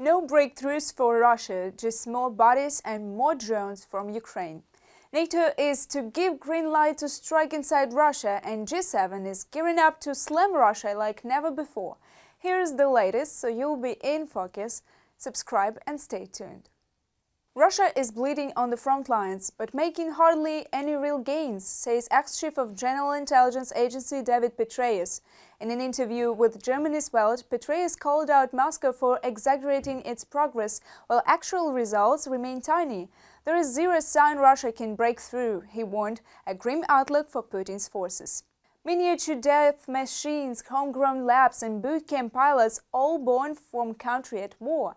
No breakthroughs for Russia, just more bodies and more drones from Ukraine. NATO is to give green light to strike inside Russia, and G7 is gearing up to slam Russia like never before. Here's the latest, so you'll be in focus. Subscribe and stay tuned. Russia is bleeding on the front lines, but making hardly any real gains, says ex-chief of General Intelligence Agency David Petraeus. In an interview with Germany's Welt, Petraeus called out Moscow for exaggerating its progress, while actual results remain tiny. There is zero sign Russia can break through, he warned, a grim outlook for Putin's forces. Miniature death machines, homegrown labs and boot camp pilots, all born from country at war.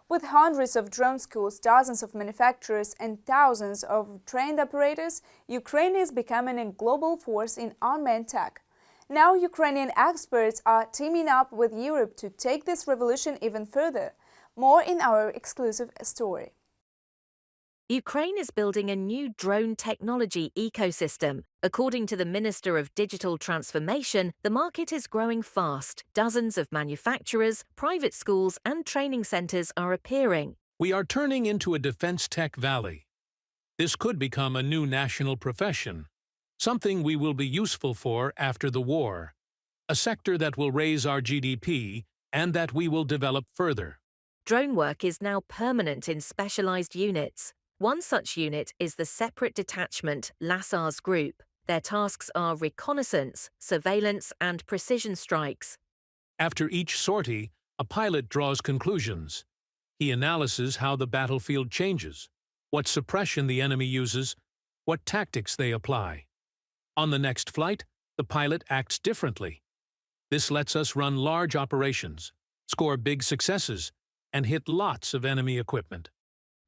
With hundreds of drone schools, dozens of manufacturers and thousands of trained operators, Ukraine is becoming a global force in unmanned tech. Now Ukrainian experts are teaming up with Europe to take this revolution even further. More in our exclusive story. Ukraine is building a new drone technology ecosystem. According to the Minister of Digital Transformation, the market is growing fast. Dozens of manufacturers, private schools and training centers are appearing. We are turning into a defense tech valley. This could become a new national profession, something we will be useful for after the war, a sector that will raise our GDP and that we will develop further. Drone work is now permanent in specialized units. One such unit is the separate detachment Lasars Group. Their tasks are reconnaissance, surveillance and precision strikes. After each sortie, a pilot draws conclusions. He analyzes how the battlefield changes, what suppression the enemy uses, what tactics they apply. On the next flight, the pilot acts differently. This lets us run large operations, score big successes, and hit lots of enemy equipment.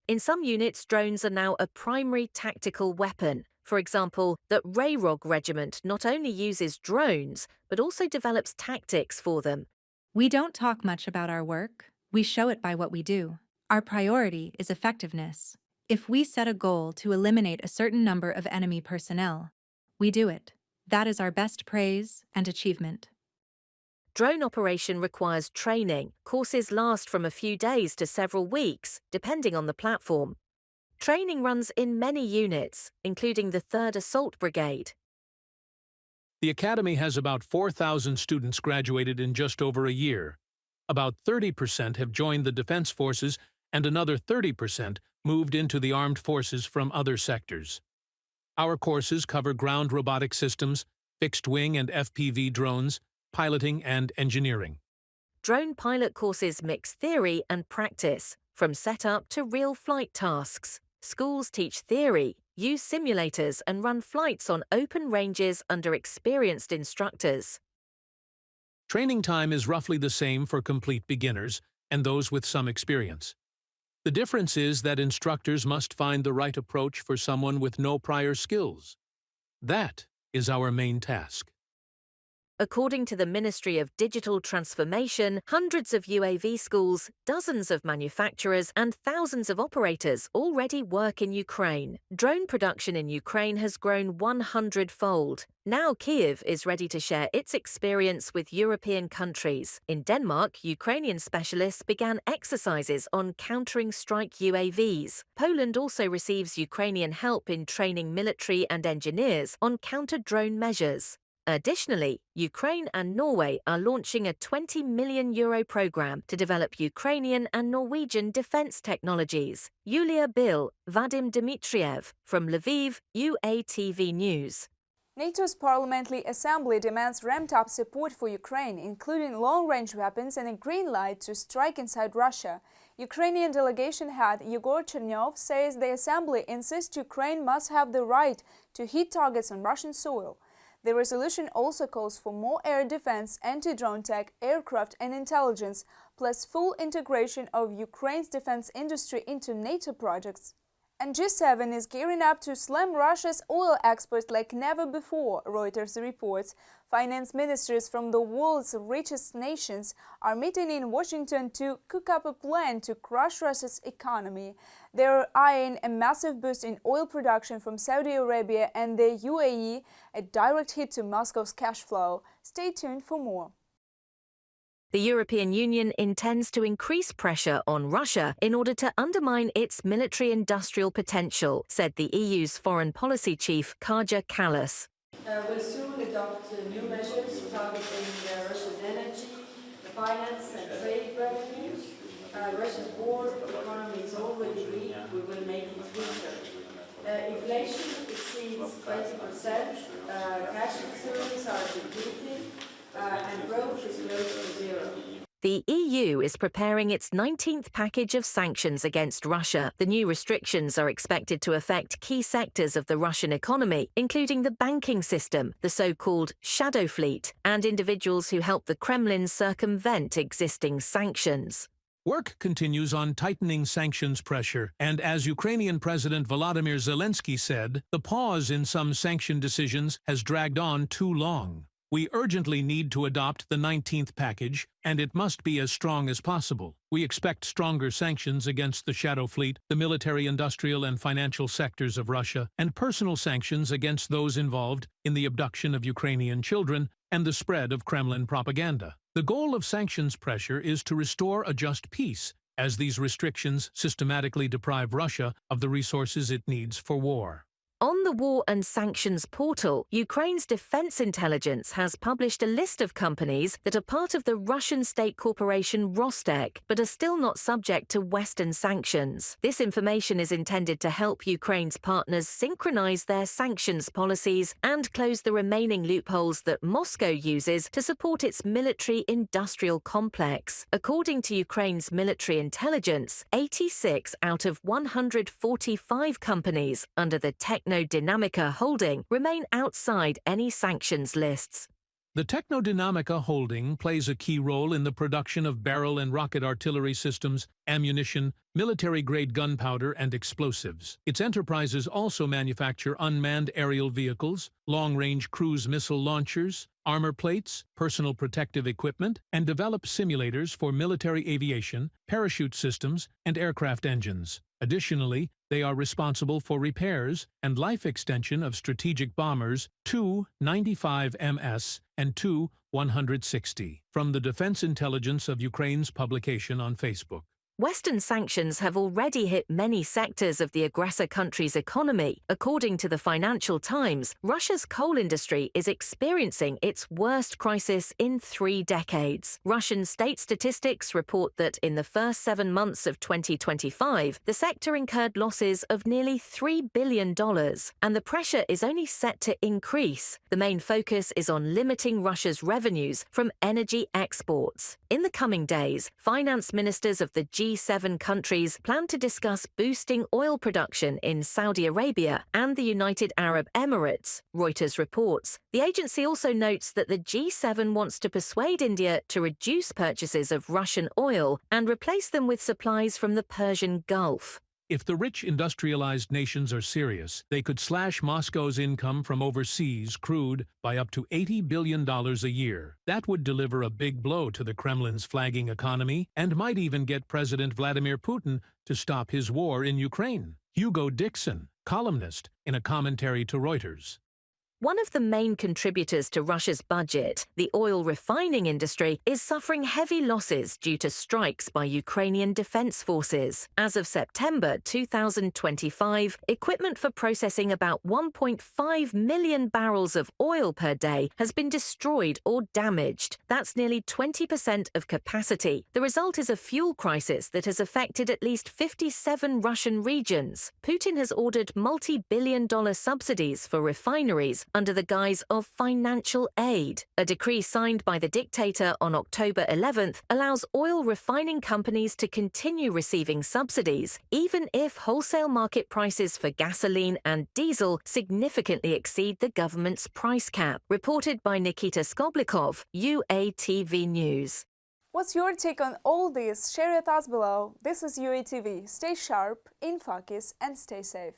In some units, drones are now a primary tactical weapon. For example, the Rayrog Regiment not only uses drones, but also develops tactics for them. We don't talk much about our work. We show it by what we do. Our priority is effectiveness. If we set a goal to eliminate a certain number of enemy personnel, we do it. That is our best praise and achievement. Drone operation requires training. Courses last from a few days to several weeks, depending on the platform. Training runs in many units, including the 3rd Assault Brigade. The Academy has about 4,000 students graduated in just over a year. About 30% have joined the Defense Forces and another 30% moved into the armed forces from other sectors. Our courses cover ground robotic systems, fixed-wing and FPV drones, piloting and engineering. Drone pilot courses mix theory and practice, from setup to real flight tasks. Schools teach theory, use simulators and run flights on open ranges under experienced instructors. Training time is roughly the same for complete beginners and those with some experience. The difference is that instructors must find the right approach for someone with no prior skills. That is our main task. According to the Ministry of Digital Transformation, hundreds of UAV schools, dozens of manufacturers and thousands of operators already work in Ukraine. Drone production in Ukraine has grown 100-fold. Now Kyiv is ready to share its experience with European countries. In Denmark, Ukrainian specialists began exercises on countering strike UAVs. Poland also receives Ukrainian help in training military and engineers on counter-drone measures. Additionally, Ukraine and Norway are launching a €20 million program to develop Ukrainian and Norwegian defense technologies. Yulia Bil, Vadim Dmitriev, from Lviv, UATV News. NATO's Parliamentary Assembly demands ramped-up support for Ukraine, including long-range weapons and a green light to strike inside Russia. Ukrainian delegation head Yegor Chernyov says the Assembly insists Ukraine must have the right to hit targets on Russian soil. The resolution also calls for more air defense, anti-drone tech, aircraft and intelligence, plus full integration of Ukraine's defense industry into NATO projects. And G7 is gearing up to slam Russia's oil exports like never before, Reuters reports. Finance ministers from the world's richest nations are meeting in Washington to cook up a plan to crush Russia's economy. They're eyeing a massive boost in oil production from Saudi Arabia and the UAE, a direct hit to Moscow's cash flow. Stay tuned for more. The European Union intends to increase pressure on Russia in order to undermine its military-industrial potential, said the EU's foreign policy chief Kaja Kallas. Will soon adopt new measures targeting Russia's energy, finance and trade revenues. Russia's war economy is already weak. We will make it weaker. Inflation exceeds 20%, cash reserves are depleted, and growth is close to zero. The EU is preparing its 19th package of sanctions against Russia. The new restrictions are expected to affect key sectors of the Russian economy, including the banking system, the so-called shadow fleet, and individuals who help the Kremlin circumvent existing sanctions. Work continues on tightening sanctions pressure, and as Ukrainian President Volodymyr Zelensky said, the pause in some sanction decisions has dragged on too long. We urgently need to adopt the 19th package, and it must be as strong as possible. We expect stronger sanctions against the shadow fleet, the military, industrial, and financial sectors of Russia, and personal sanctions against those involved in the abduction of Ukrainian children and the spread of Kremlin propaganda. The goal of sanctions pressure is to restore a just peace, as these restrictions systematically deprive Russia of the resources it needs for war. On the War and Sanctions portal, Ukraine's defense intelligence has published a list of companies that are part of the Russian state corporation Rostec, but are still not subject to Western sanctions. This information is intended to help Ukraine's partners synchronize their sanctions policies and close the remaining loopholes that Moscow uses to support its military-industrial complex. According to Ukraine's military intelligence, 86 out of 145 companies under the Techno-Dynamica holding remain outside any sanctions lists. The Techno-Dynamica holding plays a key role in the production of barrel and rocket artillery systems, ammunition, military-grade gunpowder, and explosives. Its enterprises also manufacture unmanned aerial vehicles, long-range cruise missile launchers, armor plates, personal protective equipment, and develop simulators for military aviation, parachute systems, and aircraft engines. Additionally, they are responsible for repairs and life extension of strategic bombers Tu-95MS and Tu-160 from the Defense Intelligence of Ukraine's publication on Facebook. Western sanctions have already hit many sectors of the aggressor country's economy. According to the Financial Times, Russia's coal industry is experiencing its worst crisis in 3 decades. Russian state statistics report that in the first 7 months of 2025, the sector incurred losses of nearly $3 billion, and the pressure is only set to increase. The main focus is on limiting Russia's revenues from energy exports. In the coming days, finance ministers of the G7 countries plan to discuss boosting oil production in Saudi Arabia and the United Arab Emirates, Reuters reports. The agency also notes that the G7 wants to persuade India to reduce purchases of Russian oil and replace them with supplies from the Persian Gulf. If the rich industrialized nations are serious, they could slash Moscow's income from overseas crude by up to $80 billion a year. That would deliver a big blow to the Kremlin's flagging economy and might even get President Vladimir Putin to stop his war in Ukraine. Hugo Dixon, columnist, in a commentary to Reuters. One of the main contributors to Russia's budget, the oil refining industry, is suffering heavy losses due to strikes by Ukrainian defense forces. As of September 2025, equipment for processing about 1.5 million barrels of oil per day has been destroyed or damaged. That's nearly 20% of capacity. The result is a fuel crisis that has affected at least 57 Russian regions. Putin has ordered multi-billion-dollar subsidies for refineries under the guise of financial aid. A decree signed by the dictator on October 11th allows oil refining companies to continue receiving subsidies, even if wholesale market prices for gasoline and diesel significantly exceed the government's price cap. Reported by Nikita Skoblikov, UATV News. What's your take on all this? Share your thoughts below. This is UATV. Stay sharp, in focus, and stay safe.